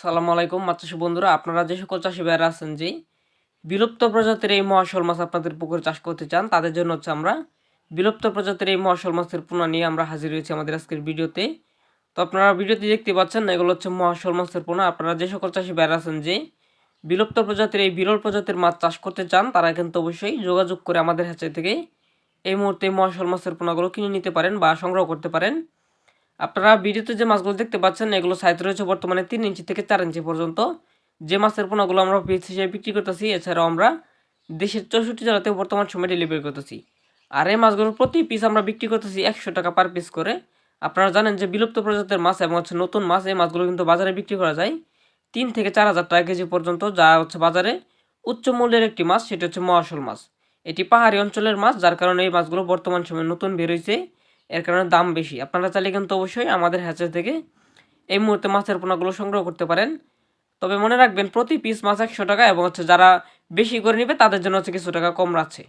আসসালামু আলাইকুম মাছচাষী বন্ধুরা, আপনারা যে সকল চাষি ভাইরা আছেন যে বিলুপ্ত প্রজাতির এই মহাশোল মাছ আপনাদের পুকুরে চাষ করতে চান, তাদের জন্য হচ্ছে আমরা বিলুপ্ত প্রজাতির এই মহাশোল মাছের পোনা নিয়ে আমরা হাজির হয়েছি আমাদের আজকের ভিডিওতে। তো আপনারা ভিডিওতে দেখতে পাচ্ছেন এগুলো হচ্ছে মহাশোল মাছের পোনা। আপনারা যে সকল চাষি ভাইরা আছেন যে বিলুপ্ত প্রজাতির এই বিরল প্রজাতির মাছ চাষ করতে চান, তারা কিন্তু অবশ্যই যোগাযোগ করে আমাদের হ্যাচারি থেকে এই মুহূর্তে মহাশোল মাছের পোনাগুলো কিনে নিতে পারেন বা সংগ্রহ করতে পারেন। আপনারা ভিডিওতে যে মাছগুলো দেখতে পাচ্ছেন এগুলো সাইজ রয়েছে বর্তমানে 3 ইঞ্চি থেকে 4 ইঞ্চি পর্যন্ত। যে মাছের পোনাগুলো আমরা পিস হিসেবে বিক্রি করতেছি, এছাড়াও আমরা দেশের 64 জেলাতে বর্তমান সময়ে ডেলিভারি করতেছি। আর এই মাছগুলোর প্রতি পিস আমরা বিক্রি করতেছি 100 টাকা পার পিস করে। আপনারা জানেন যে বিলুপ্ত প্রজাতির মাছ এবং হচ্ছে নতুন মাছ, এই মাছগুলো কিন্তু বাজারে বিক্রি করা যায় 3 থেকে 4 হাজার টাকা কেজি পর্যন্ত, যা হচ্ছে বাজারে উচ্চ মূল্যের একটি মাছ, সেটি হচ্ছে মহাশোল মাছ। এটি পাহাড়ি অঞ্চলের মাছ, যার কারণে এই মাছগুলো বর্তমান সময়ে নতুন বের হয়েছে, এর কারণে দাম বেশি। আপনারা চাইলে কিন্তু অবশ্যই আমাদের হ্যাচারি থেকে এই মুহূর্তে মাছের পোনাগুলো সংগ্রহ করতে পারেন। তবে মনে রাখবেন প্রতি পিস মাছ 100 টাকা, এবং হচ্ছে যারা বেশি করে নেবে তাদের জন্য হচ্ছে কিছু টাকা কম রাখছে।